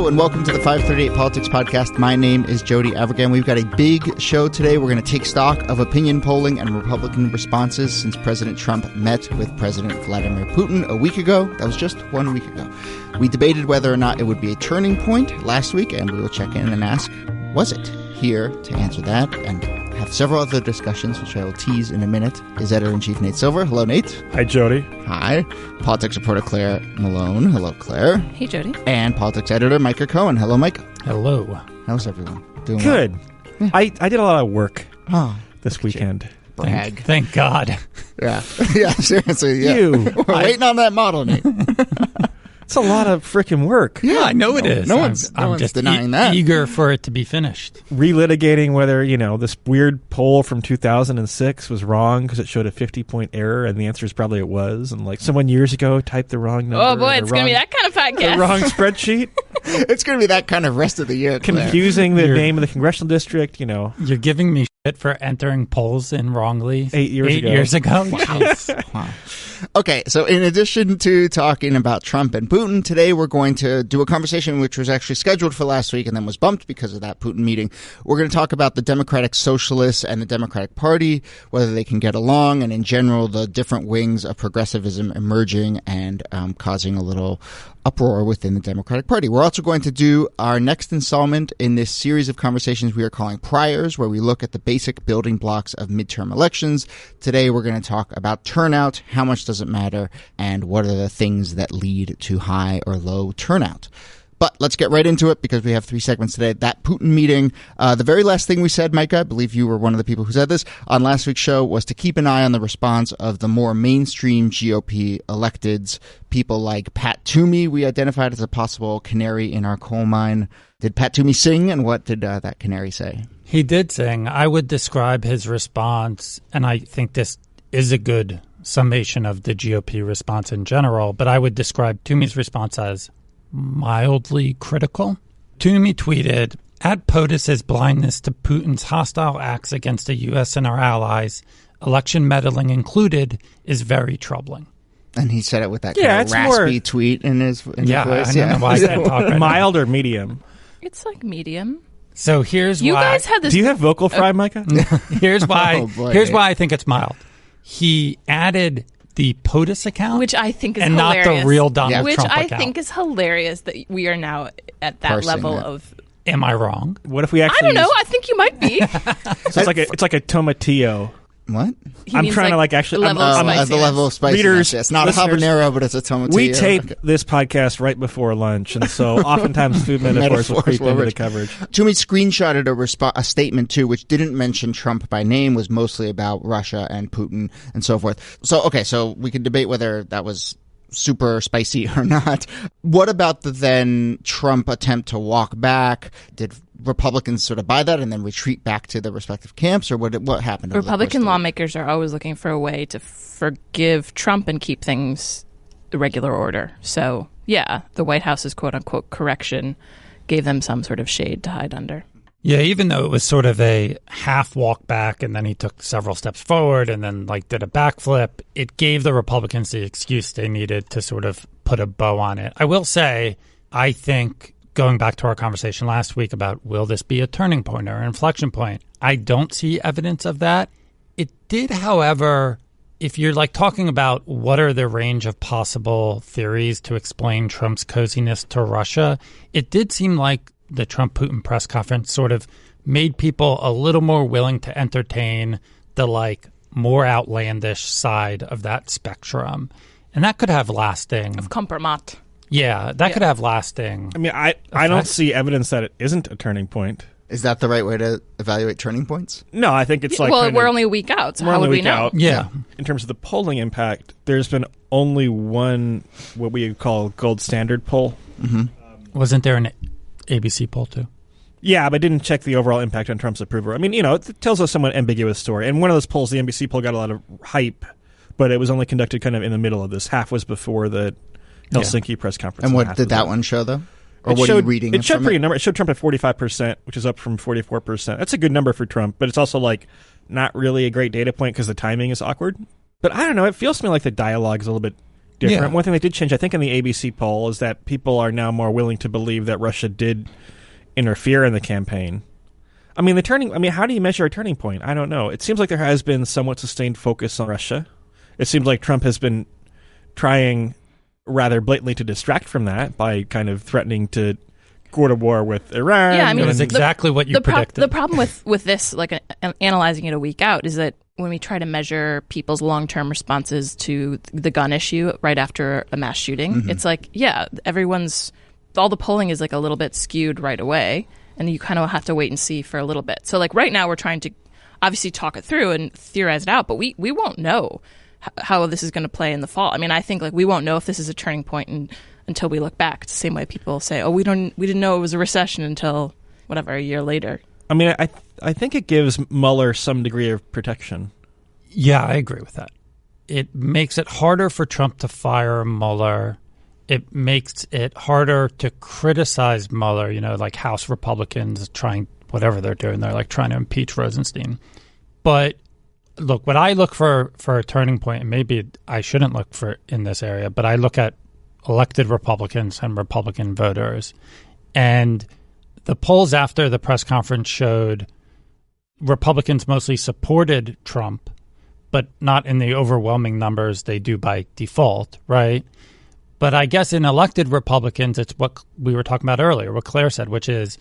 Hello and welcome to the 538 Politics Podcast. My name is Jody Avirgan. We've got a big show today. We're going to take stock of opinion polling and Republican responses since President Trump met with President Vladimir Putin a week ago. That was just 1 week ago. We debated whether or not it would be a turning point last week, and we will check in and ask, was it? Here to answer that and have several other discussions, which I will tease in a minute, is Editor-in-Chief Nate Silver. Hello, Nate. Hi, Jody. Hi. Politics reporter Claire Malone. Hello, Claire. Hey, Jody. And politics editor Micah Cohen. Hello, Micah. Hello. How's everyone doing? Good. Well? I did a lot of work this look at you. weekend. Brag. Thank God. Yeah. Yeah, seriously. Yeah. We're waiting on that model, Nate. It's a lot of freaking work. Yeah, I know it is. No one's just denying that. Eager for it to be finished. Relitigating whether, this weird poll from 2006 was wrong because it showed a 50-point error, and the answer is probably it was. And someone years ago typed the wrong number. Oh, boy, it's going to be that kind of podcast. The wrong spreadsheet. It's going to be that kind of rest of the year, Claire. Confusing the name of the congressional district, You're giving me shit for entering polls in wrongly 8 years ago. 8 years ago? Wow. Okay, so in addition to talking about Trump and Putin, today we're going to do a conversation which was actually scheduled for last week and then was bumped because of that Putin meeting. We're going to talk about the Democratic Socialists and the Democratic Party, whether they can get along, and in general, the different wings of progressivism emerging and causing a little uproar within the Democratic Party. We're also going to do our next installment in this series of conversations we are calling Priors, where we look at the basic building blocks of midterm elections. Today, we're going to talk about turnout, how much does it matter, and what are the things that lead to high or low turnout. But let's get right into it because we have 3 segments today. That Putin meeting, the very last thing we said, Micah, I believe you were one of the people who said this on last week's show, was to keep an eye on the response of the more mainstream GOP electeds, people like Pat Toomey we identified as a possible canary in our coal mine. Did Pat Toomey sing, and what did that canary say? He did sing. I would describe his response, and I think this is a good summation of the GOP response in general, but I would describe Toomey's response as mildly critical. Toomey tweeted, "At POTUS's blindness to Putin's hostile acts against the U.S. and our allies, election meddling included, is very troubling." And he said it with that kind of raspy tweet in his voice. I don't know why I can't talk right Mild or medium? It's like medium. So here's you why. Guys had this. Do you have vocal fry, Micah? Here's why. Oh, boy. Here's why I think it's mild. He added the POTUS account, which I think is and hilarious. not the real Donald which Trump I account. think is hilarious that we are now at that Parsing level that. of. Am I wrong? What if we I actually? don't know. I think you might be. So it's like a tomatillo. What? He I'm means trying to actually. the level of At spiciness. the level of spiciness. Readers, It's not listeners, a habanero, but it's a tomatillo. We tape this podcast right before lunch, and so oftentimes food metaphors will creep into the coverage. Toomey screenshotted a statement, too, which didn't mention Trump by name, was mostly about Russia and Putin and so forth. So we can debate whether that was super spicy or not. What about the then Trump attempt to walk back? Did Republicans sort of buy that and then retreat back to their respective camps, or what happened? Republican lawmakers are always looking for a way to forgive Trump and keep things the regular order. So, yeah, the White House's quote-unquote correction gave them some sort of shade to hide under. Yeah, even though it was sort of a half walk back and then he took several steps forward and then did a backflip, it gave the Republicans the excuse they needed to sort of put a bow on it. I will say, I think, going back to our conversation last week about will this be a turning point or an inflection point, I don't see evidence of that. It did, however, if you're talking about what are the range of possible theories to explain Trump's coziness to Russia, it did seem like the Trump-Putin press conference sort of made people a little more willing to entertain the more outlandish side of that spectrum. And that could have lasting... Of compromat. Yeah, that could have lasting... I mean, I don't see evidence that it isn't a turning point. Is that the right way to evaluate turning points? No, I think it's well, we're only a week out, so how would we know? Yeah. In terms of the polling impact, there's been only one, what we call gold standard poll. Mm-hmm. Wasn't there an ABC poll too? Yeah, but didn't check the overall impact on Trump's approval. I mean, it tells a somewhat ambiguous story. And one of those polls, the NBC poll, got a lot of hype, but it was only conducted kind of in the middle of this. Half was before the Helsinki press conference. And what did that one show, though? Or what are you reading? It showed pretty number. It showed Trump at 45%, which is up from 44%. That's a good number for Trump, but it's also not really a great data point because the timing is awkward. But I don't know. It feels to me like the dialogue is a little bit different. One thing they did change, I think, in the ABC poll is that people are now more willing to believe that Russia did interfere in the campaign. I mean, how do you measure a turning point? I don't know. It seems like there has been somewhat sustained focus on Russia. It seems like Trump has been trying rather blatantly to distract from that by kind of threatening to go to war with Iran. Yeah, I mean, that's exactly what you predicted. The problem with this, like analyzing it a week out, is that when we try to measure people's long-term responses to the gun issue right after a mass shooting, it's like, all the polling is like a little bit skewed right away, and you kind of have to wait and see for a little bit. So like right now we're trying to obviously talk it through and theorize it out, but we won't know how this is going to play in the fall. I mean, I think like we won't know if this is a turning point until we look back. It's the same way people say, "Oh, we didn't know it was a recession until whatever a year later." I mean, I think it gives Mueller some degree of protection. Yeah, I agree with that. It makes it harder for Trump to fire Mueller. It makes it harder to criticize Mueller, like House Republicans trying whatever they're doing. They're like trying to impeach Rosenstein. But look, what I look for a turning point, and maybe I shouldn't look for in this area, but I look at elected Republicans and Republican voters. And the polls after the press conference showed Republicans mostly supported Trump, but not in the overwhelming numbers they do by default, right? But I guess in elected Republicans, it's what we were talking about earlier, what Claire said, which is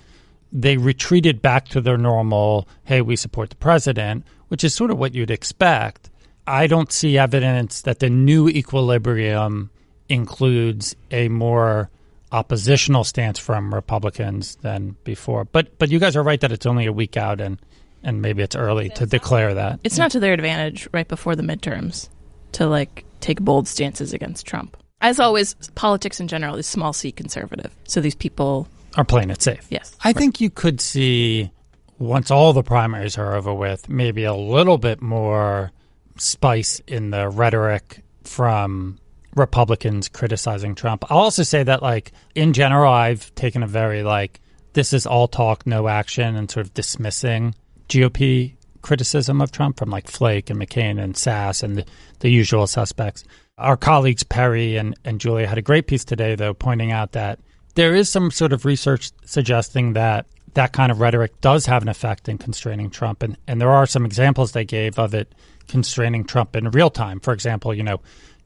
they retreated back to their normal, hey, we support the president, which is sort of what you'd expect. I don't see evidence that the new equilibrium includes a more oppositional stance from Republicans than before. But you guys are right that it's only a week out and maybe it's early to declare that. It's not to their advantage right before the midterms to like take bold stances against Trump. As always, politics in general is small c conservative. So these people are playing it safe. Yes. I think you could see, once all the primaries are over with, maybe a little bit more spice in the rhetoric from Republicans criticizing Trump. I'll also say that, like, in general, I've taken a very, like, this is all talk, no action, and sort of dismissing GOP criticism of Trump from, like, Flake and McCain and Sass and the usual suspects. Our colleagues Perry and Julia had a great piece today, though, pointing out that there is some sort of research suggesting that that kind of rhetoric does have an effect in constraining Trump. And there are some examples they gave of it constraining Trump in real time. For example,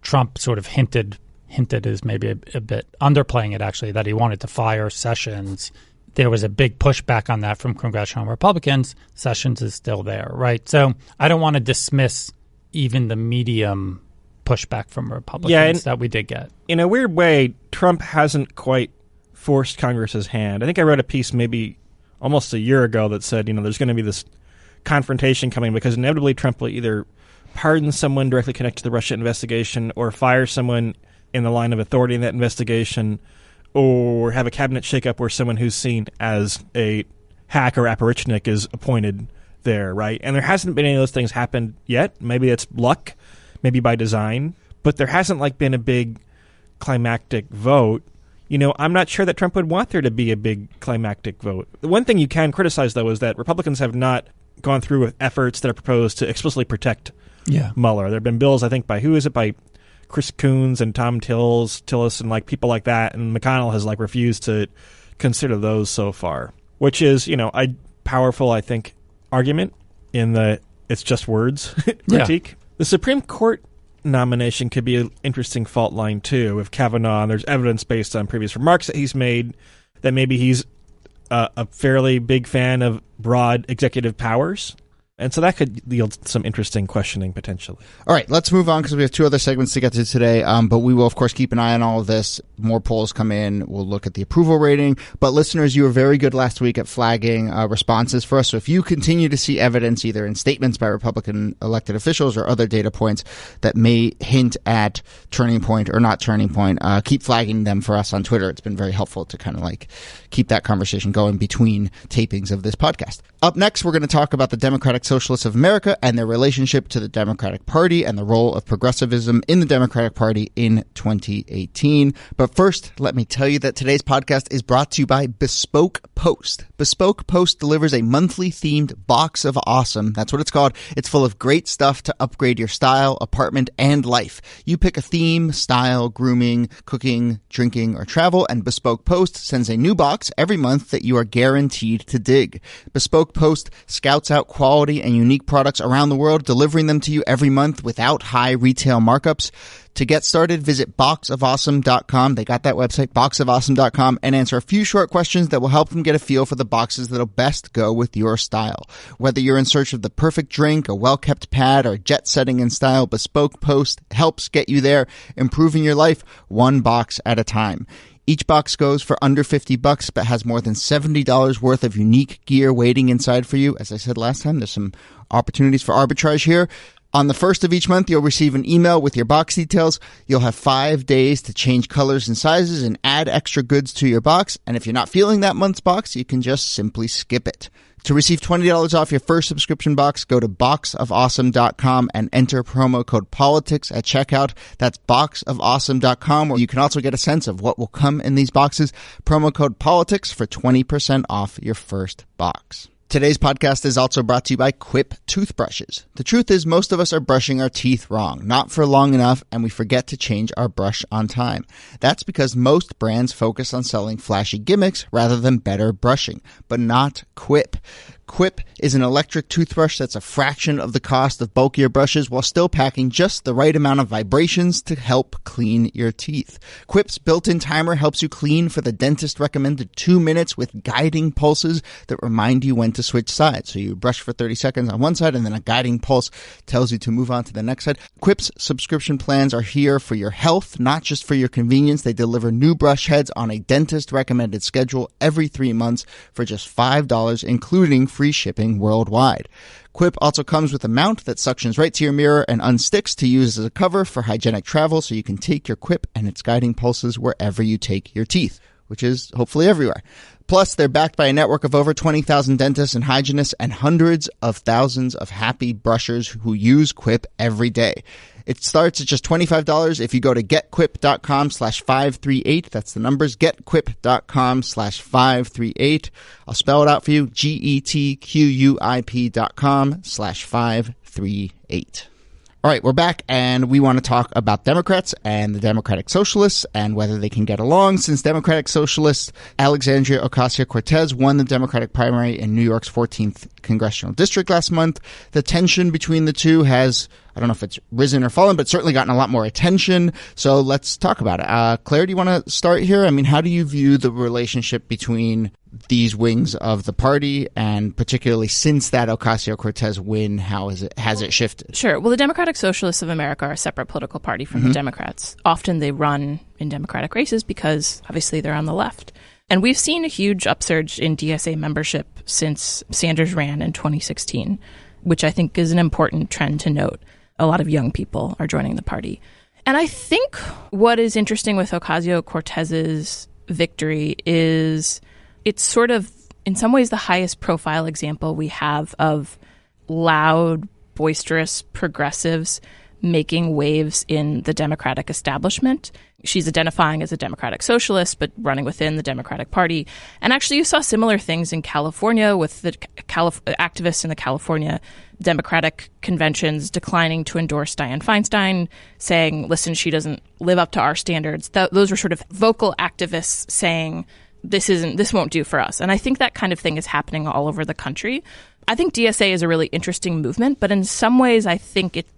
Trump sort of hinted is maybe a bit underplaying it, actually, that he wanted to fire Sessions. There was a big pushback on that from congressional Republicans. Sessions is still there, right? So I don't want to dismiss even the medium pushback from Republicans that we did get. In a weird way, Trump hasn't quite forced Congress's hand. I think I wrote a piece maybe almost a year ago that said, there's going to be this confrontation coming because inevitably Trump will either pardon someone directly connected to the Russia investigation or fire someone in the line of authority in that investigation or have a cabinet shakeup where someone who's seen as a hack or apparatchik is appointed there, right? And there hasn't been any of those things happen yet. Maybe it's luck, maybe by design, but there hasn't been a big climactic vote. I'm not sure that Trump would want there to be a big climactic vote. The one thing you can criticize, though, is that Republicans have not gone through with efforts that are proposed to explicitly protect Mueller. There have been bills, I think, by Chris Coons and Tom Tillis and people like that, and McConnell has refused to consider those so far, which is, a powerful, I think, argument in the it's just words critique. Yeah. The Supreme Court nomination could be an interesting fault line, too, if Kavanaugh, and there's evidence based on previous remarks that he's made that maybe he's a fairly big fan of broad executive powers. And so that could yield some interesting questioning potentially. All right, let's move on because we have two other segments to get to today. But we will, of course, keep an eye on all of this. More polls come in. We'll look at the approval rating. But listeners, you were very good last week at flagging responses for us. So if you continue to see evidence either in statements by Republican elected officials or other data points that may hint at turning point or not turning point, keep flagging them for us on Twitter. It's been very helpful to kind of keep that conversation going between tapings of this podcast. Up next, we're going to talk about the Democratic Socialists of America and their relationship to the Democratic Party and the role of progressivism in the Democratic Party in 2018. But first, let me tell you that today's podcast is brought to you by Bespoke Post. Bespoke Post delivers a monthly themed box of awesome. That's what it's called. It's full of great stuff to upgrade your style, apartment, and life. You pick a theme, style, grooming, cooking, drinking, or travel, and Bespoke Post sends a new box every month that you are guaranteed to dig. Bespoke Post scouts out quality and unique products around the world, delivering them to you every month without high retail markups. To get started, visit boxofawesome.com. They got that website, boxofawesome.com, and answer a few short questions that will help them get a feel for the boxes that'll best go with your style. Whether you're in search of the perfect drink, a well-kept pad, or jet setting in style, Bespoke Post helps get you there, improving your life one box at a time. Each box goes for under $50, but has more than $70 worth of unique gear waiting inside for you. As I said last time, there's some opportunities for arbitrage here. On the first of each month, you'll receive an email with your box details. You'll have 5 days to change colors and sizes and add extra goods to your box. And if you're not feeling that month's box, you can just simply skip it. To receive $20 off your first subscription box, go to boxofawesome.com and enter promo code POLITICS at checkout. That's boxofawesome.com, where you can also get a sense of what will come in these boxes. Promo code POLITICS for 20% off your first box. Today's podcast is also brought to you by Quip toothbrushes. The truth is, most of us are brushing our teeth wrong, not for long enough, and we forget to change our brush on time. That's because most brands focus on selling flashy gimmicks rather than better brushing, but not Quip. Quip is an electric toothbrush that's a fraction of the cost of bulkier brushes while still packing just the right amount of vibrations to help clean your teeth. Quip's built-in timer helps you clean for the dentist recommended 2 minutes with guiding pulses that remind you when to switch sides. So you brush for 30 seconds on one side and then a guiding pulse tells you to move on to the next side. Quip's subscription plans are here for your health, not just for your convenience. They deliver new brush heads on a dentist recommended schedule every 3 months for just $5, including free shipping worldwide. Quip also comes with a mount that suctions right to your mirror and unsticks to use as a cover for hygienic travel, so you can take your Quip and its guiding pulses wherever you take your teeth, which is hopefully everywhere. Plus, they're backed by a network of over 20,000 dentists and hygienists and hundreds of thousands of happy brushers who use Quip every day. It starts at just $25 if you go to getquip.com/538. That's the numbers, getquip.com/538. I'll spell it out for you, getquip.com/538. All right, we're back, and we want to talk about Democrats and the Democratic Socialists and whether they can get along. Since Democratic Socialist Alexandria Ocasio-Cortez won the Democratic primary in New York's 14th congressional district last month, the tension between the two has, I don't know if it's risen or fallen, but certainly gotten a lot more attention. So let's talk about it. Claire, do you want to start here? I mean, how do you view the relationship between these wings of the party, and particularly since that Ocasio-Cortez win, has it shifted? Sure. Well, the Democratic Socialists of America are a separate political party from the Democrats. Often they run in Democratic races because obviously they're on the left. And we've seen a huge upsurge in DSA membership since Sanders ran in 2016, which I think is an important trend to note. A lot of young people are joining the party. And I think what is interesting with Ocasio-Cortez's victory is it's sort of, in some ways, the highest profile example we have of loud, boisterous progressives making waves in the Democratic establishment. She's identifying as a Democratic socialist, but running within the Democratic Party. And actually, you saw similar things in California with the activists in the California Democratic conventions declining to endorse Dianne Feinstein, saying, listen, she doesn't live up to our standards. Those were sort of vocal activists saying, this won't do for us. And I think that kind of thing is happening all over the country. I think DSA is a really interesting movement, but in some ways I think it's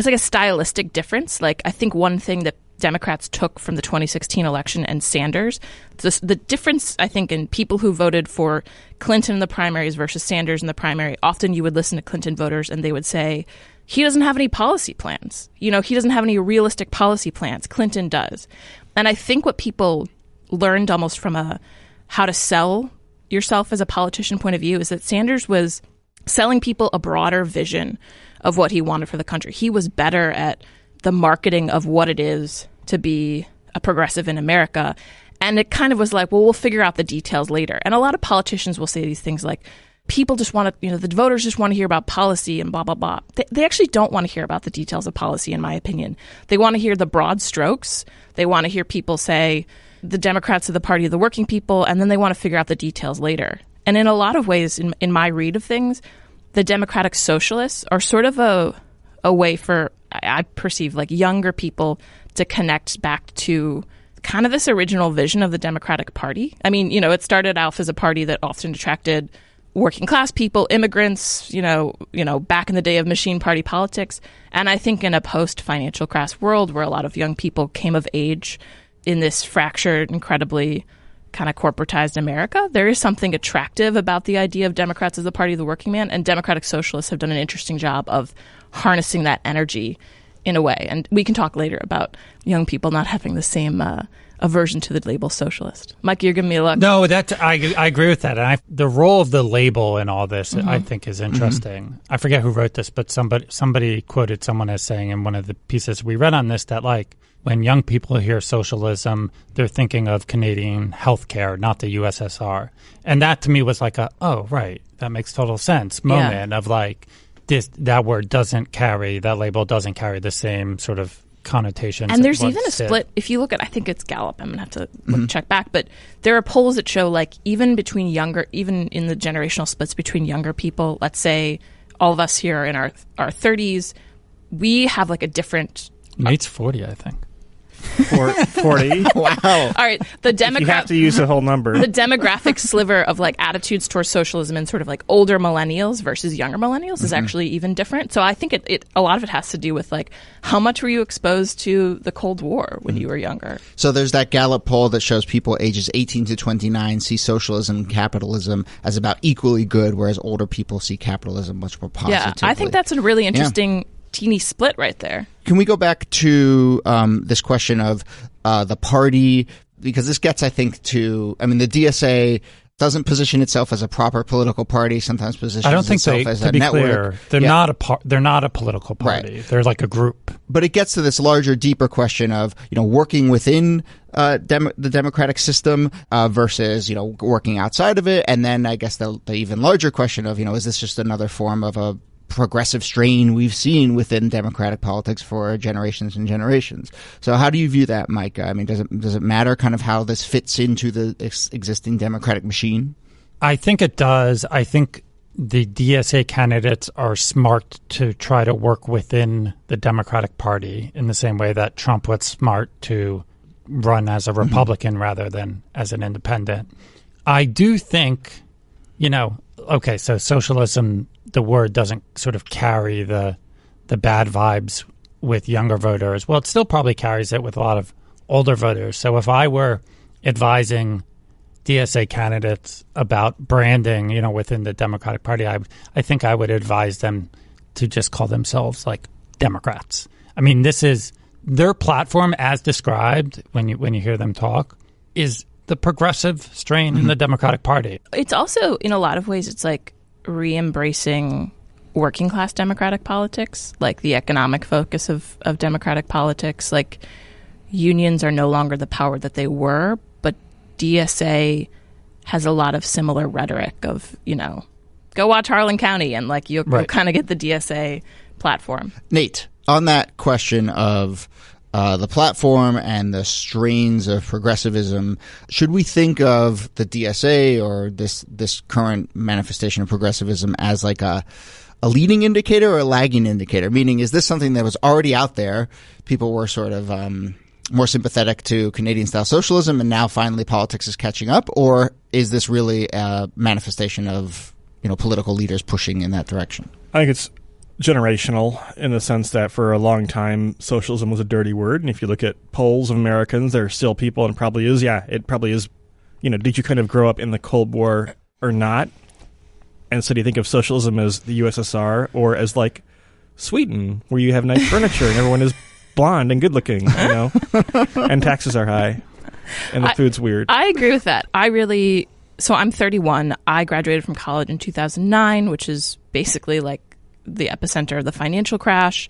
like a stylistic difference. Like, I think one thing that Democrats took from the 2016 election and Sanders, the difference, I think, in people who voted for Clinton in the primaries versus Sanders in the primary, often you would listen to Clinton voters and they would say, he doesn't have any policy plans. He doesn't have any realistic policy plans. Clinton does. And I think what people learned almost from a how to sell yourself as a politician point of view is that Sanders was selling people a broader vision of what he wanted for the country. He was better at the marketing of what it is to be a progressive in America. And it kind of was like, well, we'll figure out the details later. And a lot of politicians will say these things like, people just want to, the voters just want to hear about policy and blah, blah, blah. They actually don't want to hear about the details of policy, in my opinion. They want to hear the broad strokes. They want to hear people say the Democrats are the party of the working people, and then they want to figure out the details later. And in a lot of ways, in my read of things, the Democratic Socialists are sort of a way for, I perceive, like younger people to connect back to kind of this original vision of the Democratic Party. I mean, it started off as a party that often attracted working class people, immigrants, back in the day of machine party politics. And I think in a post-financial crash world where a lot of young people came of age in this fractured, incredibly kind of corporatized America, there is something attractive about the idea of Democrats as the party of the working man. And Democratic Socialists have done an interesting job of harnessing that energy in a way. And we can talk later about young people not having the same aversion to the label socialist. Mike, you're giving me a look. No, I agree with that. And the role of the label in all this, I think, is interesting. I forget who wrote this, but somebody quoted someone as saying in one of the pieces we read on this that, like, when young people hear socialism, they're thinking of Canadian healthcare, not the USSR. And that to me was like oh, right, that makes total sense moment of like, that label doesn't carry the same sort of connotations. And there's even a split. If you look at, I think it's Gallup, I'm going to have to check back, but there are polls that show like even in the generational splits between younger people, let's say all of us here are in our 30s, we have like a different... Nate's 40, I think. 40. Wow. All right. You have to use the whole number. The demographic sliver of like attitudes towards socialism and sort of like older millennials versus younger millennials is actually even different. So I think a lot of it has to do with like how much were you exposed to the Cold War when you were younger? So there's that Gallup poll that shows people ages 18 to 29 see socialism and capitalism as about equally good, whereas older people see capitalism much more positively. Yeah, I think that's a really interesting teeny split right there. Can we go back to this question of the party? Because this gets, I think, the DSA doesn't position itself as a proper political party. Sometimes positions itself as a network. They're not a political party. Right. They're like a group. But it gets to this larger, deeper question of working within the democratic system versus working outside of it, and then I guess the even larger question of is this just another form of a progressive strain we've seen within democratic politics for generations and generations. So how do you view that, Mike? I mean, does it matter kind of how this fits into the existing democratic machine? I think it does. I think the DSA candidates are smart to try to work within the Democratic Party in the same way that Trump was smart to run as a Republican rather than as an independent. I do think, okay, so socialism, the word doesn't sort of carry the bad vibes with younger voters. Well, it still probably carries it with a lot of older voters. So if I were advising DSA candidates about branding, within the Democratic Party, I think I would advise them to just call themselves like Democrats. I mean, this is their platform as described when you hear them talk is the progressive strain in the Democratic Party. It's also, in a lot of ways, it's like re-embracing working class democratic politics, like the economic focus of democratic politics. Like unions are no longer the power that they were, but DSA has a lot of similar rhetoric of, go watch Harlan County and like you'll kind of get the DSA platform. Nate, on that question of the platform and the strains of progressivism, should we think of the DSA or this current manifestation of progressivism as like a leading indicator or a lagging indicator? Meaning, is this something that was already out there? People were sort of more sympathetic to Canadian-style socialism, and now finally politics is catching up? Or is this really a manifestation of political leaders pushing in that direction? I think it's generational in the sense that for a long time socialism was a dirty word, and if you look at polls of Americans, there are still people, and it probably is did you kind of grow up in the Cold War or not? And so do you think of socialism as the USSR or as like Sweden, where you have nice furniture and everyone is blonde and good looking, and taxes are high and the food's weird? I agree with that. So I'm 31. I graduated from college in 2009, which is basically like the epicenter of the financial crash,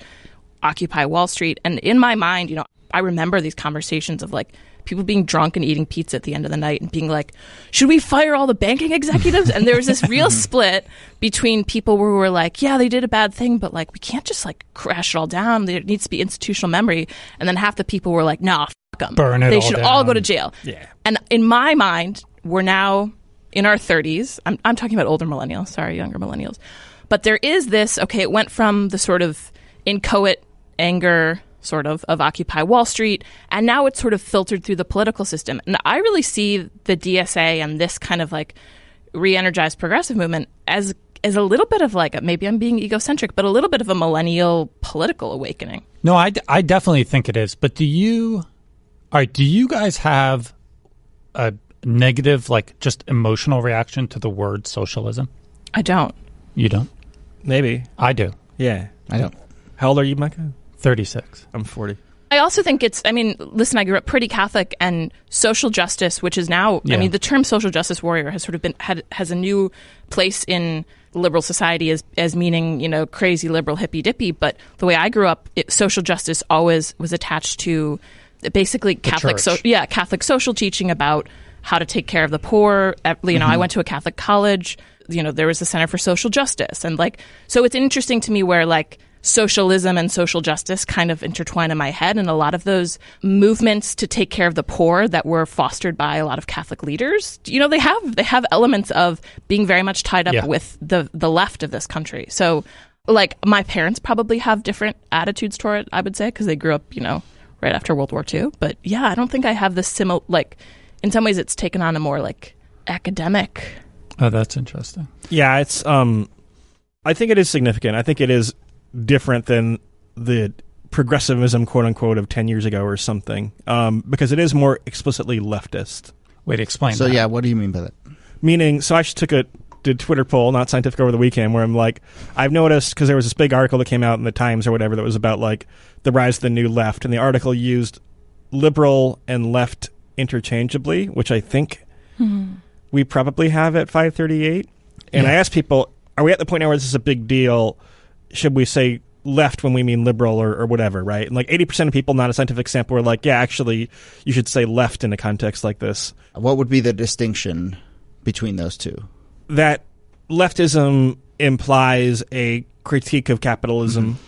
Occupy Wall Street. And in my mind, I remember these conversations of like people being drunk and eating pizza at the end of the night and being like, should we fire all the banking executives? And there was this real split between people who were like, yeah, they did a bad thing, but like we can't just like crash it all down. There needs to be institutional memory. And then half the people were like, nah, fuck them. Burn it They all should down. all go to jail. Yeah. And in my mind, we're now in our 30s. I'm talking about older millennials. Sorry, younger millennials. But there is this, okay, it went from the sort of inchoate anger sort of Occupy Wall Street, and now it's sort of filtered through the political system. And I really see the DSA and this kind of like re-energized progressive movement as a little bit of like, maybe I'm being egocentric, but a little bit of a millennial political awakening. No, I definitely think it is. But do you guys have a negative, like just emotional reaction to the word socialism? I don't. You don't? Maybe. I do. Yeah. I don't. How old are you, Micah? 36. I'm 40. I also think listen, I grew up pretty Catholic, and social justice, which is now, Yeah. the term social justice warrior has sort of has a new place in liberal society as meaning, crazy liberal hippy dippy. But the way I grew up, social justice always was attached to basically Catholic, Catholic social teaching about how to take care of the poor. I went to a Catholic college. There was a Center for Social Justice, and so it's interesting to me where socialism and social justice kind of intertwine in my head, and a lot of those movements to take care of the poor that were fostered by a lot of Catholic leaders, they have elements of being very much tied up with the left of this country. So my parents probably have different attitudes toward it, I would say, because they grew up, right after World War II. But yeah, I don't think I have this similar, in some ways it's taken on a more academic. Oh, that's interesting. Yeah, it's I think it is significant. I think it is different than the progressivism, quote unquote, of 10 years ago or something, because it is more explicitly leftist. Wait, explain So that. yeah, what do you mean by that? Meaning, so I just did Twitter poll, not scientific, over the weekend, where I'm like, I've noticed, because there was this big article that came out in the Times or whatever that was about the rise of the new left, and the article used liberal and left interchangeably, which I think we probably have at 538. And I asked people, are we at the point now where this is a big deal? Should we say left when we mean liberal or whatever, right? And 80% of people, not a scientific sample, were like, yeah, actually, you should say left in a context like this. What would be the distinction between those two? That leftism implies a critique of capitalism,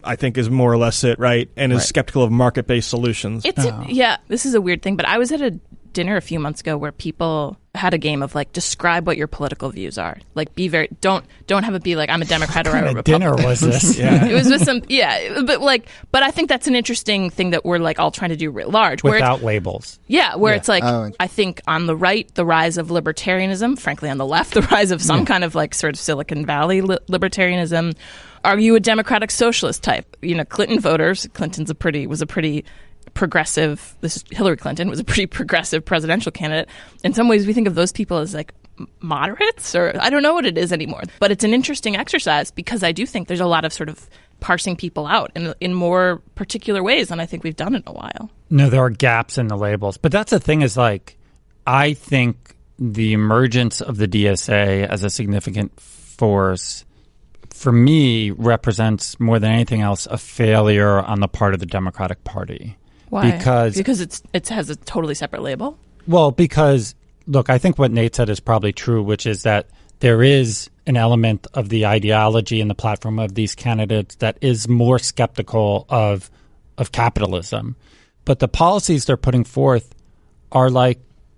I think is more or less it, right? And is skeptical of market-based solutions. This is a weird thing, but I was at a dinner a few months ago where people had a game of describe what your political views are. Be very don't have it be I'm a Democrat or I'm a Republican. Dinner was this? Yeah. It was with some but I think that's an interesting thing that we're all trying to do writ large Without labels. It's I think on the right the rise of libertarianism, frankly on the left the rise of some kind of sort of Silicon Valley libertarianism. Are you a democratic socialist type? Clinton voters, was a pretty progressive, Hillary Clinton was a pretty progressive presidential candidate. In some ways we think of those people as moderates, or I don't know what it is anymore. But it's an interesting exercise because I do think there's a lot of sort of parsing people out in more particular ways than I think we've done in a while. No, there are gaps in the labels. But that's the thing is I think the emergence of the DSA as a significant force for me represents more than anything else a failure on the part of the Democratic Party. Why? Because it has a totally separate label? Well, because, look, I think what Nate said is probably true, which is that there is an element of the ideology and the platform of these candidates that is more skeptical of capitalism. But the policies they're putting forth are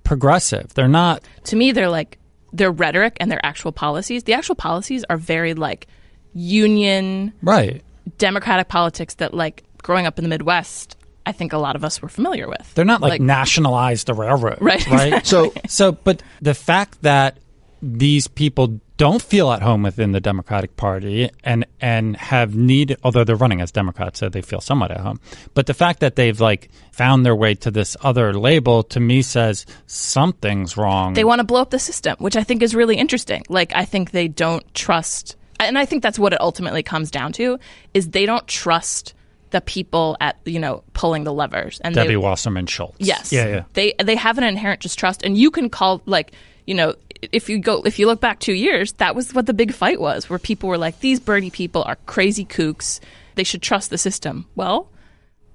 progressive. They're not. To me, they're their rhetoric and their actual policies. The actual policies are very union, right, democratic politics that growing up in the Midwest, I think a lot of us were familiar with. They're not nationalize the railroad, right? Exactly. So, but the fact that these people don't feel at home within the Democratic Party and have although they're running as Democrats, so they feel somewhat at home. But the fact that they've found their way to this other label to me says something's wrong. They want to blow up the system, which I think is really interesting. I think they don't trust, and I think that's what it ultimately comes down to, is they don't trust the people at pulling the levers. And Debbie Wasserman Schultz. Yes. Yeah. They have an inherent distrust, and you can call if you look back 2 years, that was what the big fight was, where people were these Bernie people are crazy kooks. They should trust the system. Well,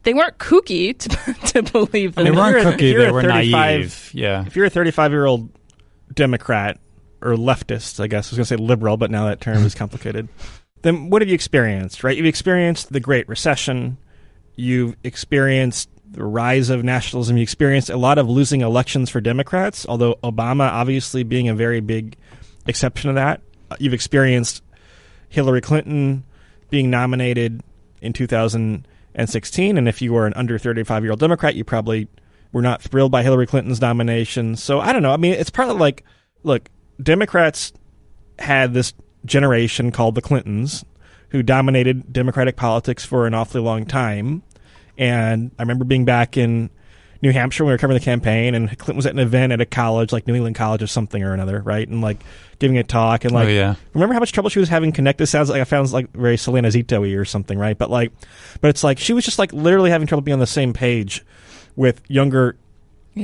they weren't kooky to believe them. They weren't kooky. They were 35, naive. Yeah. If you're a 35-year-old Democrat or leftist, I guess I was going to say liberal, but now that term is complicated. Then what have you experienced? Right? You've experienced the Great Recession. You've experienced the rise of nationalism. You experienced a lot of losing elections for Democrats, although Obama obviously being a very big exception to that. You've experienced Hillary Clinton being nominated in 2016, and if you were an under 35-year-old Democrat, you probably were not thrilled by Hillary Clinton's nomination. So I don't know. I mean, it's partly like, look, Democrats had this generation called the Clintons who dominated Democratic politics for an awfully long time. And I remember being back in New Hampshire when we were covering the campaign, and Clinton was at an event at a college, like New England College or something or another, right? And like giving a talk, and like, remember how much trouble she was having connected? Sounds like I found like very Selena Zito-y or something, right? But it's like she was just like literally having trouble being on the same page with younger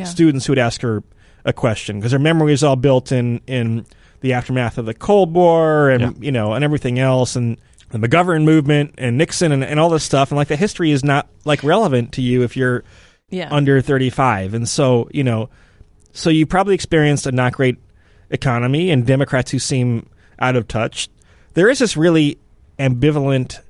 students who would ask her a question, because her memory is all built in the aftermath of the Cold War and and everything else, and the McGovern movement and Nixon and all this stuff, and like the history is not like relevant to you if you're under 35. And so so you probably experienced a not great economy and Democrats who seem out of touch. There is this really ambivalent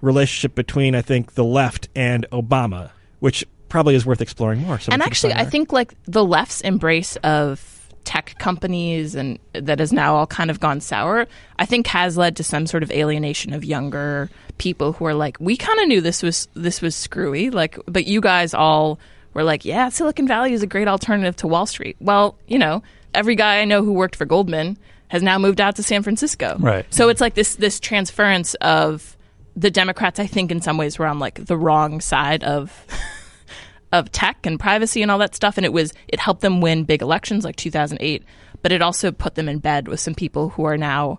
relationship between, I think, the left and Obama, which probably is worth exploring more. And actually, I think like the left's embrace of tech companies and that has now all kind of gone sour, I think has led to some sort of alienation of younger people who are like, we kind of knew this was screwy, like, but you guys all were like, yeah, Silicon Valley is a great alternative to Wall Street. Well, every guy I know who worked for Goldman has now moved out to San Francisco. Right. So it's like this transference of the Democrats, I think in some ways were on like the wrong side of tech and privacy and all that stuff, and it helped them win big elections like 2008, but it also put them in bed with some people who are now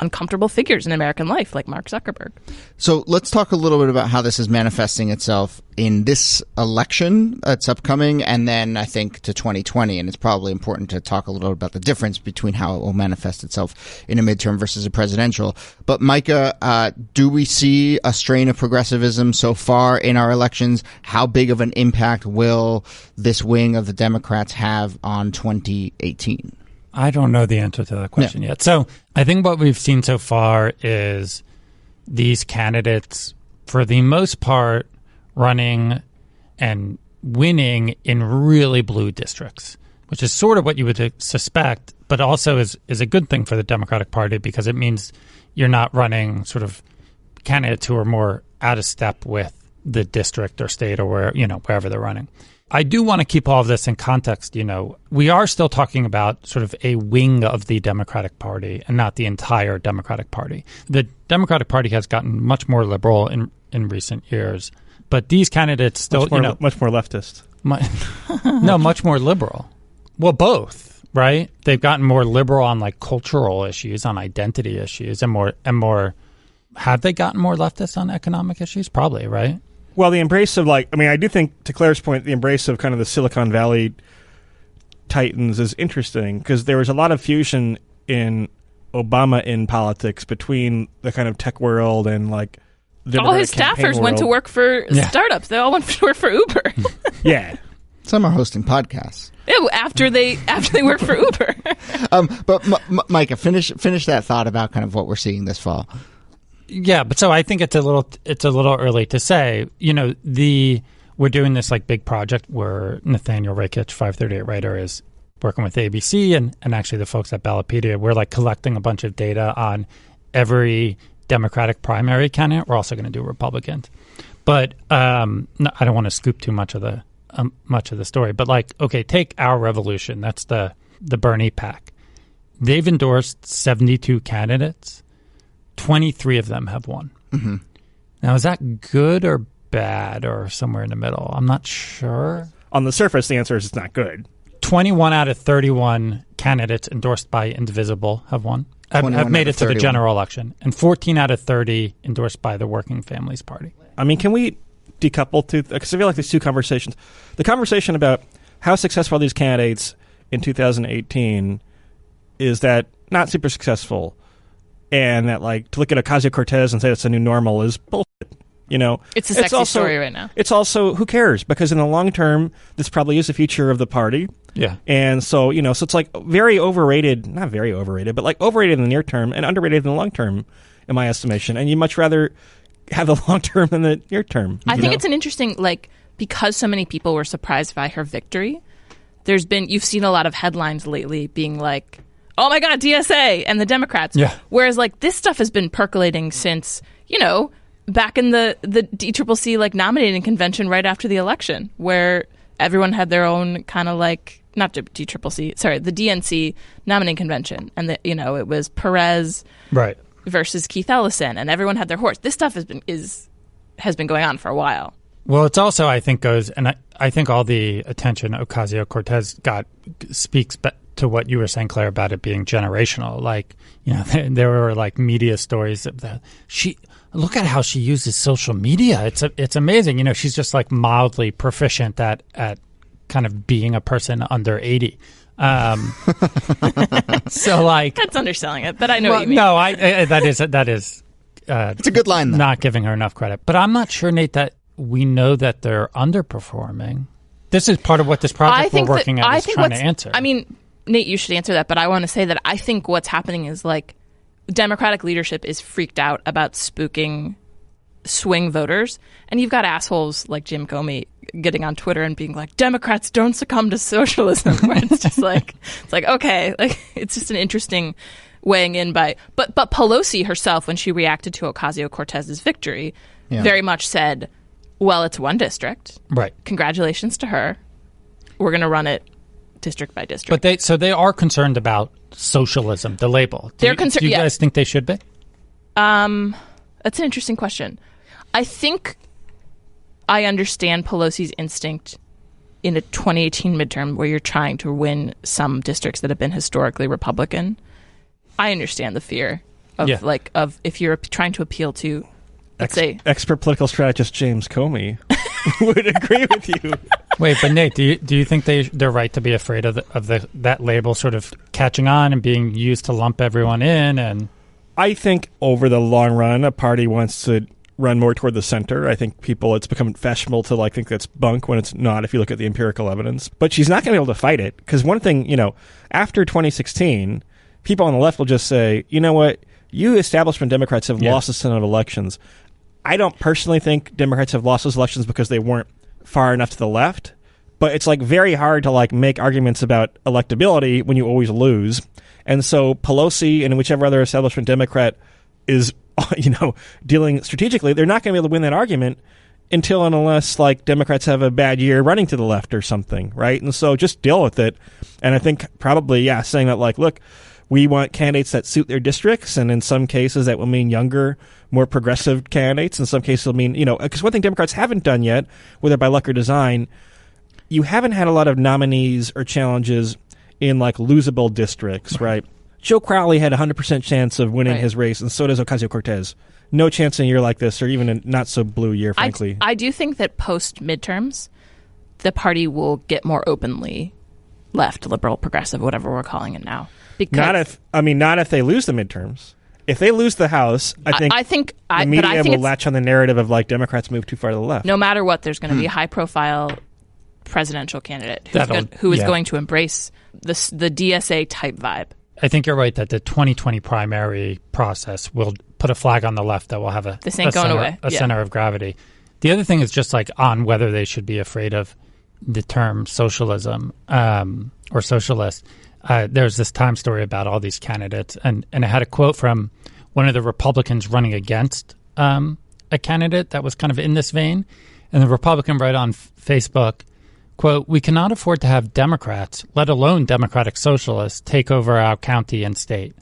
uncomfortable figures in American life, like Mark Zuckerberg. So let's talk a little bit about how this is manifesting itself in this election that's upcoming, and then I think to 2020. And it's probably important to talk a little about the difference between how it will manifest itself in a midterm versus a presidential. But Micah, do we see a strain of progressivism so far in our elections? How big of an impact will this wing of the Democrats have on 2018? I don't know the answer to that question yet. So I think what we've seen so far is these candidates, for the most part, running and winning in really blue districts, which is sort of what you would suspect, but also is a good thing for the Democratic Party because it means you're not running sort of candidates who are more out of step with the district or state or wherever they're running. I do want to keep all of this in context. We are still talking about sort of a wing of the Democratic Party and not the entire Democratic Party. The Democratic Party has gotten much more liberal in recent years, but these candidates still, much more leftist. Much more liberal. Well, both, right? They've gotten more liberal on like cultural issues, on identity issues, and more. Have they gotten more leftist on economic issues? Probably, right? Well, the embrace of I do think, to Claire's point, the embrace of kind of the Silicon Valley titans is interesting because there was a lot of fusion in Obama in politics between the kind of tech world and like the all his staffers went to work for startups. They all went to work for Uber. Yeah. Some are hosting podcasts. Ew, after they work for Uber. But Micah, finish that thought about kind of what we're seeing this fall. Yeah, but so I think it's a little early to say. We're doing this like big project where Nathaniel Rakich, 538 writer, is working with ABC and actually the folks at Ballotpedia. We're like collecting a bunch of data on every Democratic primary candidate. We're also going to do Republicans, but I don't want to scoop too much of the story. But like, okay, take Our Revolution. That's the Bernie PAC. They've endorsed 72 candidates. 23 of them have won. Mm-hmm. Now, is that good or bad or somewhere in the middle? I'm not sure. On the surface, the answer is it's not good. 21 out of 31 candidates endorsed by Indivisible have won. Have made it to the general election. And 14 out of 30 endorsed by the Working Families Party. I mean, can we decouple two? Because I feel like there's two conversations. The conversation about how successful are these candidates in 2018 is that not super successful. And that, like, to look at Ocasio-Cortez and say it's a new normal is bullshit. It's a sexy story right now. It's also, who cares? Because in the long term, this probably is the future of the party. Yeah. And so, so it's like very overrated, not very overrated, but like overrated in the near term and underrated in the long term, in my estimation. And you much rather have the long term than the near term. I think it's an interesting, because so many people were surprised by her victory, you've seen a lot of headlines lately being like, oh my God, DSA and the Democrats. Yeah. Whereas this stuff has been percolating since, back in the DCCC nominating convention right after the election, where everyone had their own kind of not DCCC, sorry, the DNC nominating convention. And it was Perez right. versus Keith Ellison, and everyone had their horse. This stuff has been going on for a while. Well, it's also, I think, I think all the attention Ocasio-Cortez got speaks to what you were saying, Claire, about it being generational. There were media stories of that. Look at how she uses social media. It's amazing. She's just mildly proficient at kind of being a person under 80. So that's underselling it, but I know what you mean. No, that is. It's a good line, though. Not giving her enough credit, but I'm not sure, Nate, that we know that they're underperforming. This is part of what this project we're working at is trying to answer. I mean, Nate, you should answer that, but I want to say that I think what's happening is Democratic leadership is freaked out about spooking swing voters, and you've got assholes like Jim Comey getting on Twitter and being like, Democrats don't succumb to socialism, where it's just okay, it's just an interesting weighing in by, but Pelosi herself, when she reacted to Ocasio-Cortez's victory, very much said, well, it's one district. Right. Congratulations to her. We're going to run it district by district. But they are concerned about socialism, the label. Do you guys think they should be? That's an interesting question. I think I understand Pelosi's instinct in a 2018 midterm where you're trying to win some districts that have been historically Republican. I understand the fear of of if you're trying to appeal to, let's say, expert political strategist James Comey would agree with you. Wait, but Nate, do you think they're right to be afraid of that label sort of catching on and being used to lump everyone in? And I think over the long run, a party wants to run more toward the center. I think it's become fashionable to think that's bunk when it's not, if you look at the empirical evidence. But she's not going to be able to fight it, because one thing, after 2016, people on the left will just say, you know what, you establishment Democrats have lost a Senate elections. I don't personally think Democrats have lost those elections because they weren't far enough to the left, but it's very hard to make arguments about electability when you always lose. And so Pelosi and whichever other establishment Democrat is, dealing strategically, they're not going to be able to win that argument until and unless Democrats have a bad year running to the left or something, right? And so just deal with it. And I think probably, saying that look, we want candidates that suit their districts, and in some cases that will mean younger, more progressive candidates. In some cases it'll mean, because one thing Democrats haven't done yet, whether by luck or design, you haven't had a lot of nominees or challenges in losable districts, right? Joe Crowley had a 100% chance of winning his race, and so does Ocasio-Cortez. No chance in a year like this, or even a not so blue year, frankly. I do think that post midterms, the party will get more openly left, liberal, progressive, whatever we're calling it now. Because not if they lose the midterms. If they lose the House, I think the media will latch on the narrative of Democrats move too far to the left. No matter what, there's going to be a high-profile presidential candidate who is going to embrace the DSA type vibe. I think you're right that the 2020 primary process will put a flag on the left that will have a center of gravity. The other thing is just on whether they should be afraid of the term socialism or socialist. There's this Time story about all these candidates, and I had a quote from one of the Republicans running against a candidate that was kind of in this vein, and the Republican wrote on Facebook, quote, "We cannot afford to have Democrats, let alone democratic socialists, take over our county and state."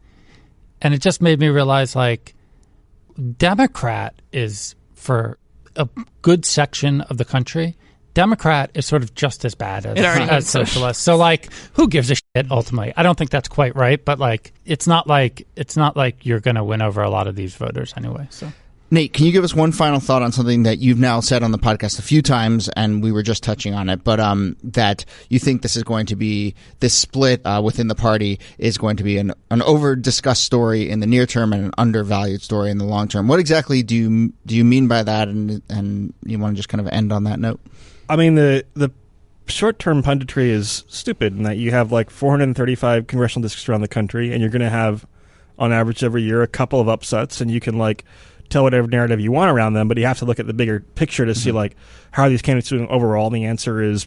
And it just made me realize, Democrat is, for a good section of the country, Democrat is sort of just as bad as socialist. So who gives a shit ultimately? I don't think that's quite right, but it's not like you're going to win over a lot of these voters anyway. So Nate, can you give us one final thought on something that you've now said on the podcast a few times, and we were just touching on it, but that you think this split within the party is going to be an over-discussed story in the near term and an undervalued story in the long term. What exactly do you mean by that, and you want to just kind of end on that note? I mean, the short-term punditry is stupid in that you have like 435 congressional districts around the country, and you're going to have, on average every year, a couple of upsets, and you can like tell whatever narrative you want around them, but you have to look at the bigger picture to see like how are these candidates doing overall. And the answer is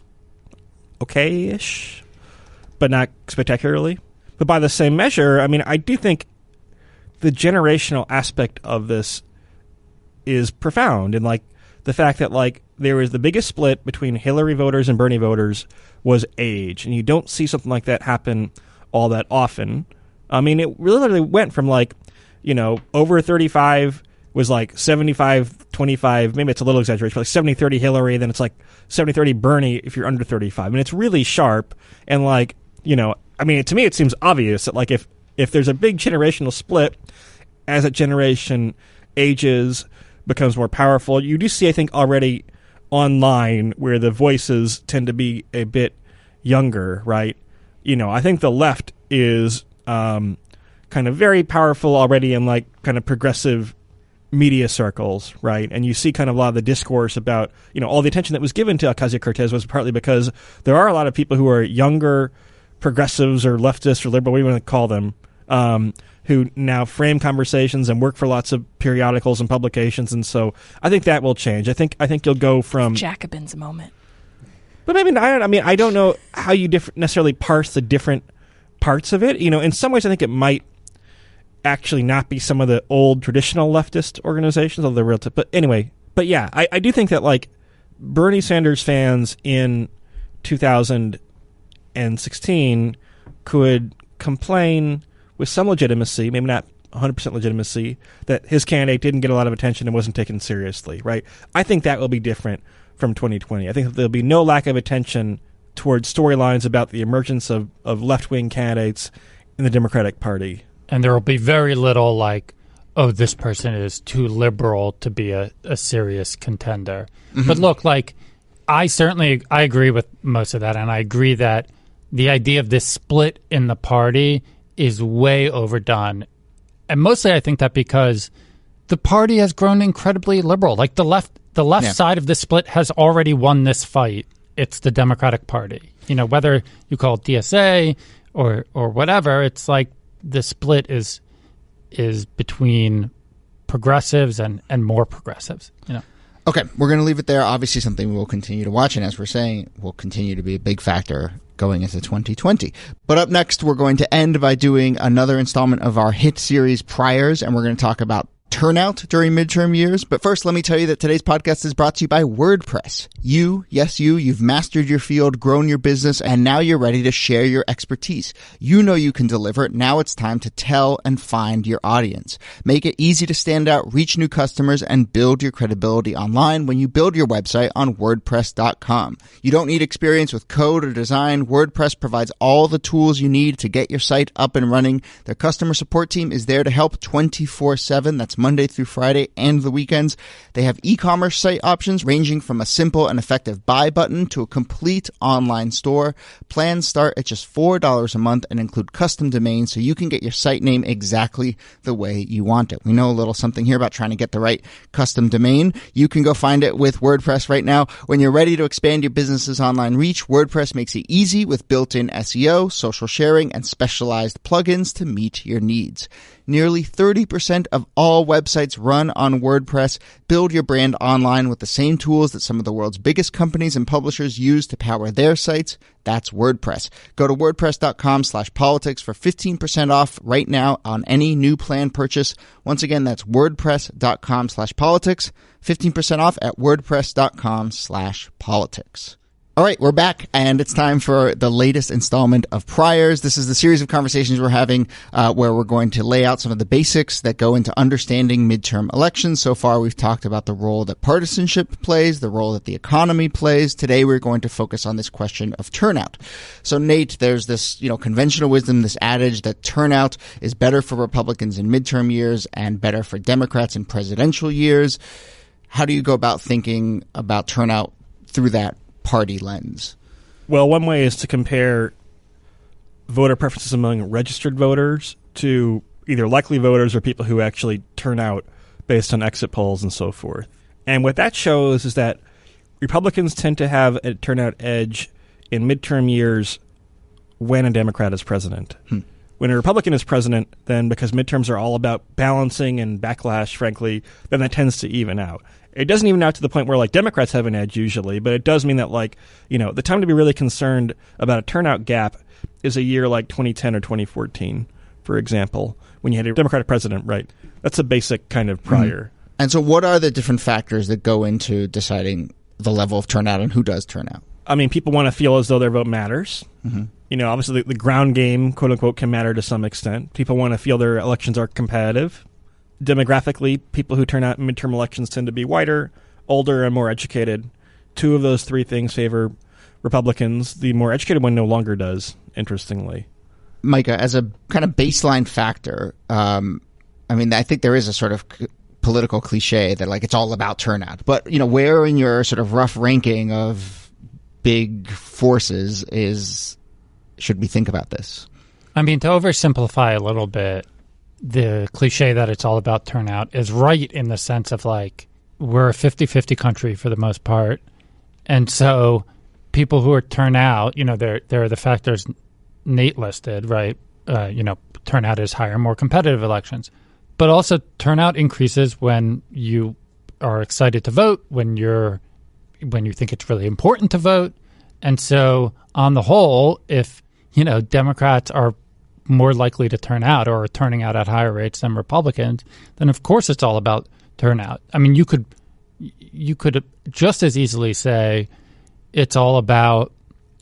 okay-ish, but not spectacularly. But by the same measure, I mean, I do think the generational aspect of this is profound, and like the fact that like there was the biggest split between Hillary voters and Bernie voters was age, and you don't see something like that happen all that often. I mean, it literally went from like, you know, over 35 was like 75-25, maybe it's a little exaggeration, but like 70-30 Hillary, then it's like 70-30 Bernie if you're under 35. I mean, it's really sharp, and like, you know, I mean, to me it seems obvious that like if there's a big generational split, as that generation ages, becomes more powerful, you do see, I think, already online where the voices tend to be a bit younger, right? You know, I think the left is kind of very powerful already in like kind of progressive media circles, right? And you see kind of a lot of the discourse about, you know, all the attention that was given to Ocasio-Cortez was partly because there are a lot of people who are younger progressives or leftists or liberal, what do you want to call them, who now frame conversations and work for lots of periodicals and publications. And so I think that will change. I think you'll go from Jacobin's moment. But maybe I don't know how you necessarily parse the different parts of it. You know, in some ways I think it might actually not be some of the old traditional leftist organizations, although they're real. But anyway, yeah, I do think that like Bernie Sanders fans in 2016 could complain with some legitimacy, maybe not 100% legitimacy, that his candidate didn't get a lot of attention and wasn't taken seriously, right? I think that will be different from 2020. I think that there'll be no lack of attention towards storylines about the emergence of left-wing candidates in the Democratic Party. And there will be very little like, oh, this person is too liberal to be a serious contender. Mm-hmm. But look, like, I agree with most of that, and I agree that the idea of this split in the party is way overdone. And mostly I think that because the party has grown incredibly liberal. Like the left side of this split has already won this fight. It's the Democratic Party. You know, whether you call it DSA or whatever, it's like the split is between progressives and more progressives, you know. Okay, we're going to leave it there. Obviously something we'll continue to watch, and as we're saying, will continue to be a big factor going into 2020. But up next, we're going to end by doing another installment of our hit series Priors, and we're going to talk about turnout during midterm years. But first, let me tell you that today's podcast is brought to you by WordPress. You've mastered your field, grown your business, and now you're ready to share your expertise. You know you can deliver. Now it's time to tell and find your audience. Make it easy to stand out, reach new customers, and build your credibility online when you build your website on WordPress.com. You don't need experience with code or design. WordPress provides all the tools you need to get your site up and running. Their customer support team is there to help 24/7. That's Monday through Friday and the weekends. They have e-commerce site options ranging from a simple and effective buy button to a complete online store. Plans start at just $4 a month and include custom domains so you can get your site name exactly the way you want it. We know a little something here about trying to get the right custom domain. You can go find it with WordPress right now. When you're ready to expand your business's online reach, WordPress makes it easy with built-in SEO, social sharing, and specialized plugins to meet your needs. Nearly 30% of all websites run on WordPress. Build your brand online with the same tools that some of the world's biggest companies and publishers use to power their sites. That's WordPress. Go to wordpress.com/politics for 15% off right now on any new plan purchase. Once again, that's wordpress.com/politics. 15% off at wordpress.com/politics. All right, we're back, and it's time for the latest installment of Priors. This is the series of conversations we're having where we're going to lay out some of the basics that go into understanding midterm elections. So far, we've talked about the role that partisanship plays, the role that the economy plays. Today, we're going to focus on this question of turnout. So, Nate, there's this, conventional wisdom, this adage that turnout is better for Republicans in midterm years and better for Democrats in presidential years. How do you go about thinking about turnout through that party lens? Well, one way is to compare voter preferences among registered voters to either likely voters or people who actually turn out based on exit polls and so forth. And what that shows is that Republicans tend to have a turnout edge in midterm years when a Democrat is president. When a Republican is president, then because midterms are all about balancing and backlash, frankly, then that tends to even out. It doesn't even out to the point where Democrats have an edge usually, but it does mean that the time to be really concerned about a turnout gap is a year like 2010 or 2014, for example, when you had a Democratic president, right? That's a basic kind of prior. And so what are the different factors that go into deciding the level of turnout and who does turn out? I mean, people want to feel as though their vote matters. Obviously the ground game, quote unquote, can matter to some extent. People want to feel their elections are competitive. Demographically, people who turn out in midterm elections tend to be whiter, older, and more educated. Two of those three things favor Republicans. The more educated one no longer does, interestingly. Micah, as a kind of baseline factor, I think there is a sort of political cliche that it's all about turnout. But, where in your sort of rough ranking of big forces should we think about this? To oversimplify a little bit, the cliche that it's all about turnout is right in the sense of we're a 50-50 country for the most part. And so people who are turnout, there are the factors Nate listed, right? Turnout is higher, more competitive elections. But also turnout increases when you are excited to vote, when you think it's really important to vote. And so on the whole, if, Democrats are more likely to turn out or are turning out at higher rates than Republicans, then of course it's all about turnout. You could just as easily say it's all about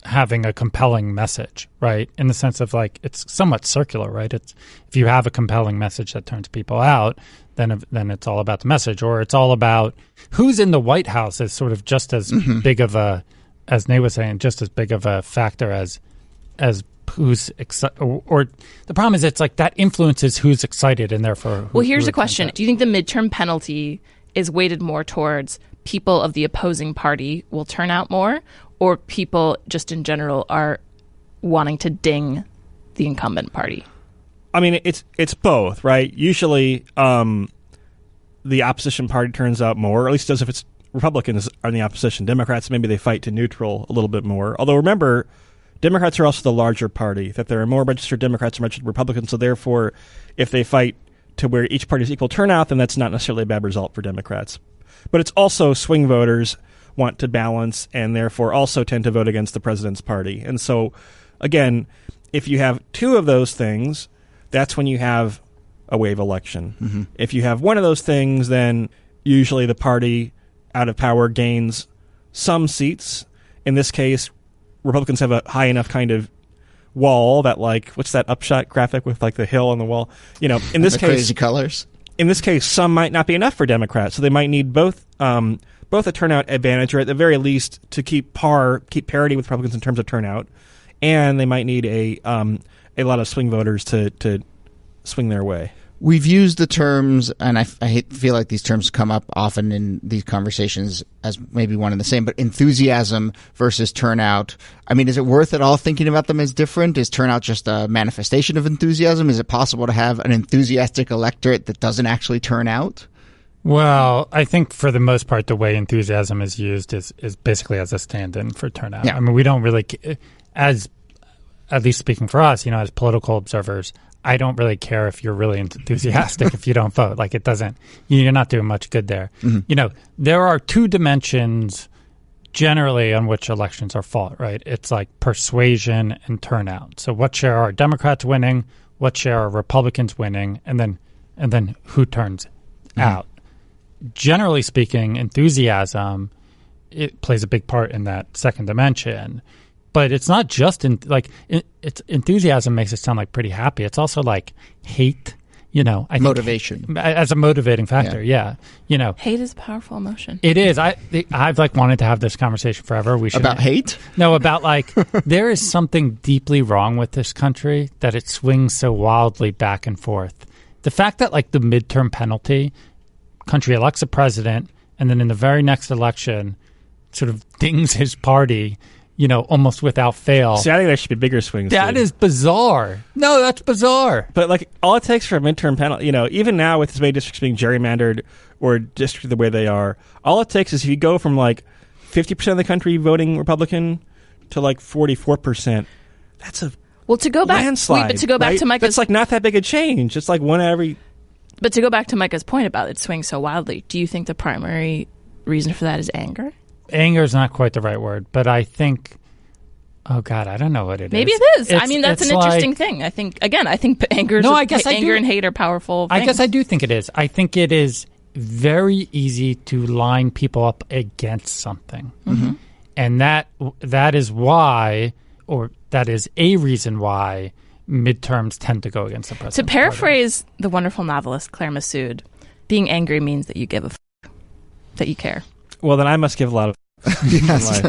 having a compelling message, right? In the sense of it's somewhat circular, right? It's if you have a compelling message that turns people out, then it's all about the message, or it's all about who's in the White House is sort of just as big of a, as Nate was saying, just as big of a factor as who's excited, or the problem is it's that influences who's excited and therefore here's a question. Do you think the midterm penalty is weighted more towards people of the opposing party will turn out more, or people just in general are wanting to ding the incumbent party? It's both, right? Usually the opposition party turns out more, or at least does if it's Republicans are in the opposition. Democrats, maybe they fight to neutral a little bit more. Although remember, Democrats are also the larger party, that there are more registered Democrats and registered Republicans. So therefore, if they fight to where each party is equal turnout, then that's not necessarily a bad result for Democrats. But it's also swing voters want to balance and therefore also tend to vote against the president's party. And so, again, if you have two of those things, that's when you have a wave election. If you have one of those things, then usually the party out of power gains some seats. In this case, Republicans have a high enough kind of wall that what's that upshot graphic with the hill on the wall? In this the case, crazy colors. In this case, some might not be enough for Democrats, so they might need both a turnout advantage, or at the very least to keep parity with Republicans in terms of turnout, and they might need a lot of swing voters to swing their way. We've used the terms, and I feel like these terms come up often in these conversations as maybe one and the same, but enthusiasm versus turnout. Is it worth at all thinking about them as different? Is turnout just a manifestation of enthusiasm? Is it possible to have an enthusiastic electorate that doesn't actually turn out? Well, I think for the most part, the way enthusiasm is used is basically as a stand-in for turnout. Yeah. We don't really, at least speaking for us, as political observers, I don't really care if you're really enthusiastic if you don't vote. It doesn't, you're not doing much good there. There are two dimensions generally on which elections are fought, right? It's persuasion and turnout. So what share are Democrats winning? What share are Republicans winning? And then who turns out? Generally speaking, enthusiasm it plays a big part in that second dimension. But it's not just it's enthusiasm makes it sound like pretty happy. It's also like hate, I think motivation as a motivating factor. Yeah. Hate is a powerful emotion. It is. I've wanted to have this conversation forever. We should about hate. No, about there is something deeply wrong with this country that it swings so wildly back and forth. The fact that the midterm penalty, country elects a president, and then in the very next election, sort of dings his party. Almost without fail. See, I think there should be bigger swings. That is bizarre. No, that's bizarre. But all it takes for a midterm panel, even now with as many districts being gerrymandered or districted the way they are, all it takes is if you go from 50% of the country voting Republican to 44%, that's a to go back, landslide. But to go back right? to Micah's, that's not that big a change. It's one every. But to go back to Micah's point about it swings so wildly, do you think the primary reason for that is anger? Anger is not quite the right word, but I think, oh God, I don't know what it Maybe is. Maybe it is. I mean, that's an interesting thing. I think anger and hate are powerful things. I guess I do think it is. I think it is very easy to line people up against something. Mm-hmm. And that is why, or that is a reason why midterms tend to go against the president. To paraphrase the wonderful novelist Claire Massoud, being angry means that you give a that you care. Well, then I must give a lot of yes.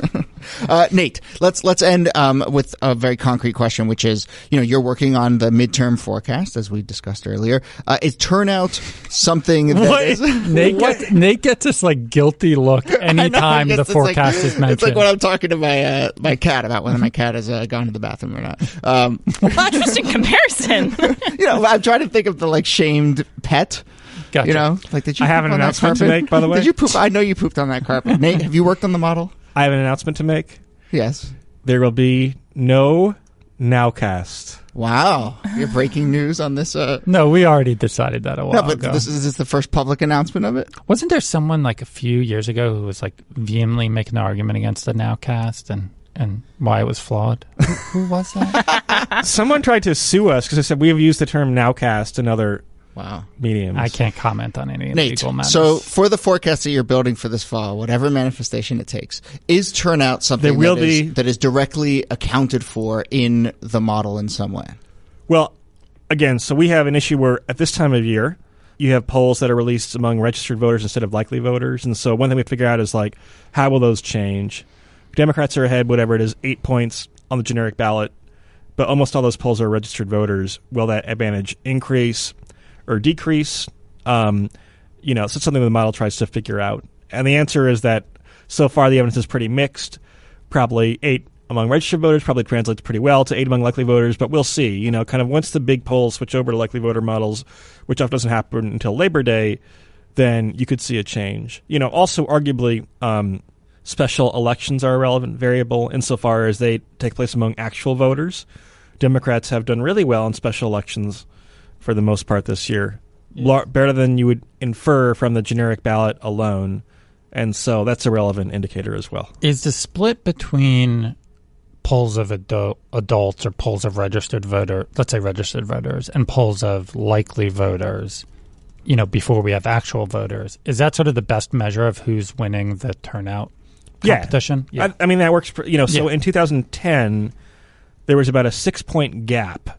Nate, let's end with a very concrete question, which is, you're working on the midterm forecast, as we discussed earlier. Is turnout something that is... Nate gets this guilty look anytime the forecast is mentioned. It's like when I'm talking to my cat about whether my cat has gone to the bathroom or not. Interesting comparison. I'm trying to think of the shamed pet. Gotcha. Did you I have an announcement to make, by the way. Did you poop? I know you pooped on that carpet. Nate, have you worked on the model? I have an announcement to make. Yes. There will be no Nowcast. Wow. You're breaking news on this? No, we already decided that a while ago. No, but is this the first public announcement of it? Wasn't there someone a few years ago who was vehemently making an argument against the Nowcast and why it was flawed? Who was that? Someone tried to sue us because they said we have used the term Nowcast in other mediums. I can't comment on any Nate, legal matters. So for the forecast that you're building for this fall, whatever manifestation it takes, is turnout something that is directly accounted for in the model in some way? Well, again, so we have an issue where at this time of year, you have polls that are released among registered voters instead of likely voters. And so one thing we have to figure out is how will those change? Democrats are ahead, whatever it is, 8 points on the generic ballot, but almost all those polls are registered voters. Will that advantage increase or decrease? So it's something the model tries to figure out. And the answer is that so far the evidence is pretty mixed. Probably 8 among registered voters probably translates pretty well to 8 among likely voters, but we'll see. Kind of once the big polls switch over to likely voter models, which often doesn't happen until Labor Day, then you could see a change. Also arguably special elections are a relevant variable insofar as they take place among actual voters. Democrats have done really well in special elections for the most part this year, better than you would infer from the generic ballot alone. And so that's a relevant indicator as well. Is the split between polls of adults or polls of registered voters, let's say registered voters, and polls of likely voters, before we have actual voters, is that sort of the best measure of who's winning the turnout competition? Yeah. I mean, that works. So in 2010, there was about a 6-point gap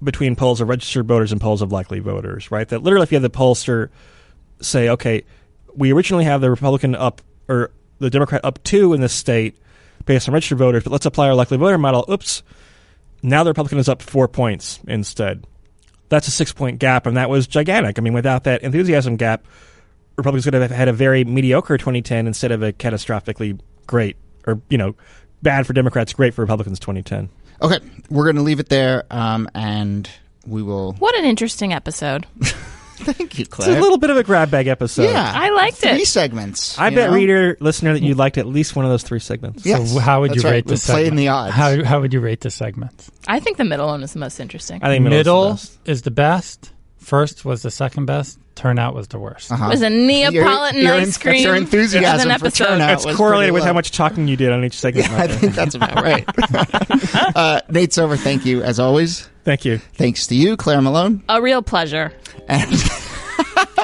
between polls of registered voters and polls of likely voters, right? That literally if you have the pollster say, okay, we originally have the Republican up or the Democrat up 2 in this state based on registered voters, but let's apply our likely voter model. Oops. Now the Republican is up 4 points instead. That's a 6-point gap, and that was gigantic. I mean, without that enthusiasm gap, Republicans could have had a very mediocre 2010 instead of a catastrophically great or, bad for Democrats, great for Republicans 2010. Okay, we're going to leave it there, and we will... What an interesting episode. Thank you, Claire. It's a little bit of a grab bag episode. Yeah. I liked it. 3 segments. I bet reader, listener, that you liked at least one of those 3 segments. Yes. So how would you rate the segment? Playing the odds. How would you rate the segments? I think the middle one is the most interesting. I think middle is the best. First was the second best. Turnout was the worst. It was a Neapolitan ice cream. Your enthusiasm for turnout It's correlated with how much talking you did on each segment. Yeah, I think that's about right. Nate Silver, thank you, as always. Thank you. Thanks to you, Claire Malone. A real pleasure. And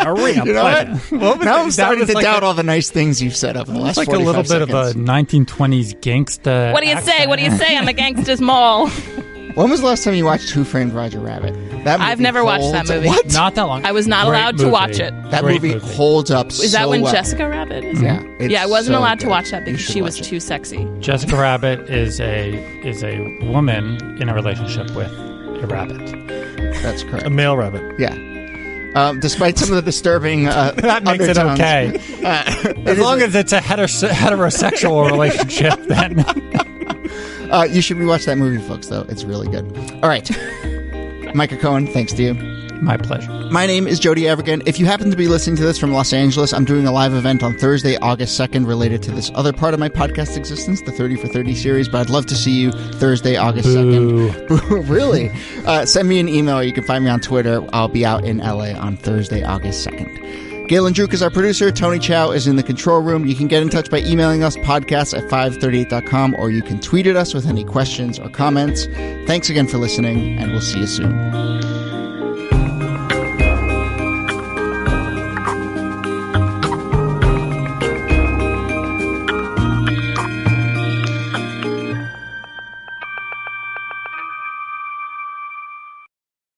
A real You know pleasure. what? Now I'm that starting was to like doubt all the nice things you've said over the last It's like a 45 little bit seconds. of a 1920s gangsta. What do you say? accent. What do you say? I'm a gangster's mole. When was the last time you watched Who Framed Roger Rabbit? That movie I've never watched that holds- movie. What? Not that long. I was not Great allowed to movie. watch it. That Great movie holds up Is that so when well. Jessica Rabbit is? Yeah. it's Yeah, I wasn't so allowed to good. watch that You because should she was watch it. too sexy. Jessica Rabbit is a woman in a relationship with a rabbit. That's correct. A male rabbit. Yeah. Despite some of the disturbing That makes it undertones, okay. As long as it's a heterosexual relationship, then you should rewatch that movie, folks, though. It's really good. All right. Micah Cohen, thanks to you. my pleasure. My name is Jody Avirgan. If you happen to be listening to this from Los Angeles, I'm doing a live event on Thursday, August 2nd, related to this other part of my podcast existence, the 30 for 30 series, but I'd love to see you Thursday, August 2nd. Really? Send me an email. You can find me on Twitter. I'll be out in LA on Thursday, August 2nd. Galen Druk is our producer. Tony Chow is in the control room. You can get in touch by emailing us, podcasts@538.com, or you can tweet at us with any questions or comments. Thanks again for listening, and we'll see you soon.